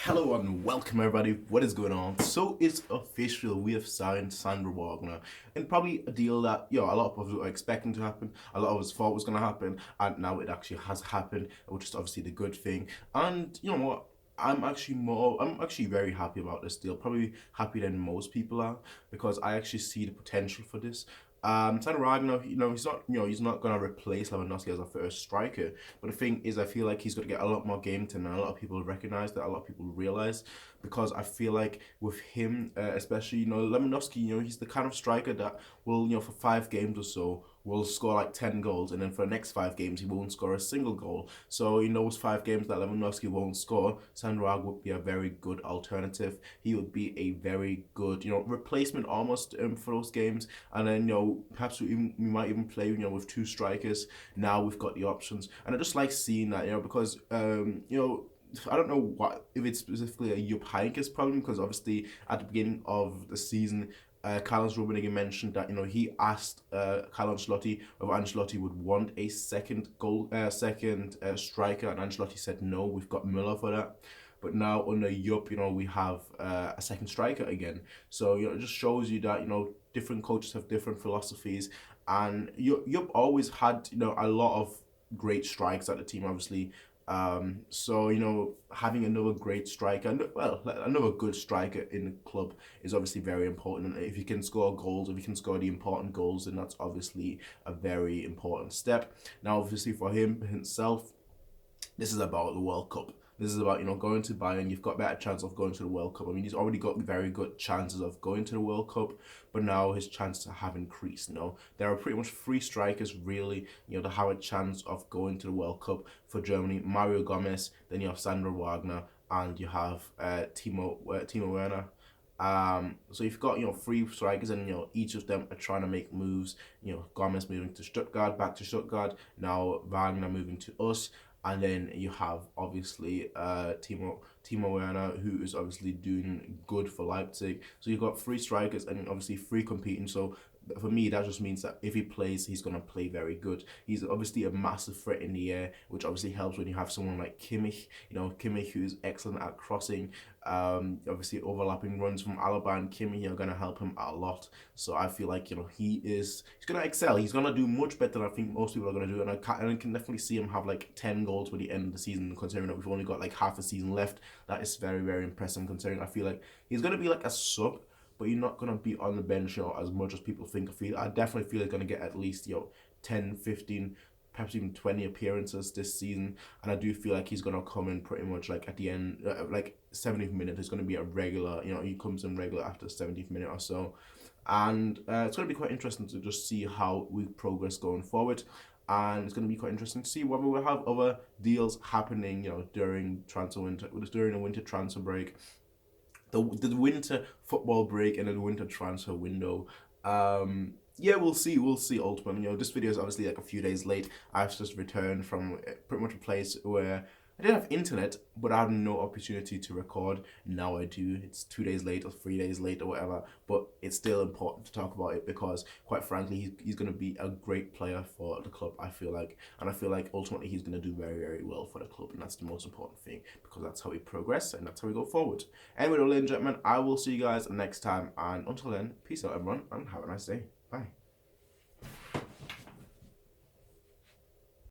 Hello and welcome everybody. What is going on? So it's official. We have signed Sandro Wagner, and probably a deal that a lot of us were expecting to happen. A lot of us thought was going to happen, and now it actually has happened, which is obviously the good thing. And you know what? I'm actually very happy about this deal. Probably happier than most people are because I actually see the potential for this. Sandro Wagner, he's not gonna replace Lewandowski as a first striker. But the thing is, I feel like he's gonna get a lot more game time, and a lot of people recognize that. A lot of people realize because I feel like with him, especially Lewandowski, he's the kind of striker that will for 5 games or so will score like 10 goals, and then for the next 5 games he won't score a single goal. So in those 5 games that Lewandowski won't score, Sandro Wagner would be a very good alternative. He would be a very good replacement almost for those games, and then perhaps we might even play with two strikers. Now we've got the options, and I just like seeing that because I don't know what if it's specifically a Jupp Heynckes problem, because obviously at the beginning of the season, Carlos Rummenigge mentioned that he asked Carlo Ancelotti whether Ancelotti would want a second striker, and Ancelotti said no. We've got Müller for that. But now under Jupp, we have a second striker again. So it just shows you that different coaches have different philosophies, and Jupp always had a lot of great strikes at the team, obviously. So having another great striker, and well, another good striker in the club is obviously very important. And if you can score goals, if you can score the important goals, then that's obviously a very important step. Now, obviously for him himself, this is about the World Cup. This is about going to Bayern. You've got a better chance of going to the World Cup. I mean, he's already got very good chances of going to the World Cup, but now his chances have increased. There are pretty much 3 strikers really, that have a chance of going to the World Cup for Germany. Mario Gomez, then you have Sandro Wagner, and you have Timo Werner. So you've got 3 strikers, and each of them are trying to make moves. Gomez moving to Stuttgart, back to Stuttgart. Now Wagner moving to us. And then you have obviously Timo Werner, who is obviously doing good for Leipzig. So you've got 3 strikers and obviously 3 competing. So for me, that just means that if he plays, he's going to play very good. He's obviously a massive threat in the air, which obviously helps when you have someone like Kimmich. Kimmich, who's excellent at crossing. Obviously overlapping runs from Alaba and Kimmich are going to help him a lot. So I feel like he's going to excel. He's going to do much better than I think most people are going to do, and I can definitely see him have like 10 goals by the end of the season. Considering that we've only got like half a season left, that is very, very impressive. Considering I feel like he's going to be like a sub, but you're not going to be on the bench as much as people think. I definitely feel he's going to get at least 10, 15, perhaps even 20 appearances this season, and I do feel like he's going to come in pretty much like at the end, like 70th minute. It's going to be a regular, he comes in regular after the 70th minute or so, and it's going to be quite interesting to just see how we progress going forward. And it's going to be quite interesting to see whether we'll have other deals happening, during the winter transfer break, the winter football break, and then the winter transfer window. Yeah, we'll see. We'll see. Ultimately, this video is obviously like a few days late. I've just returned from pretty much a place where I didn't have internet, but I had no opportunity to record. Now I do. It's 2 days late or 3 days late or whatever, but it's still important to talk about it because, quite frankly, he's going to be a great player for the club, I feel like. And I feel like ultimately he's going to do very, very well for the club, and that's the most important thing because that's how we progress and that's how we go forward. Anyway, ladies and gentlemen, I will see you guys next time, and until then, peace out, everyone, and have a nice day. Bye.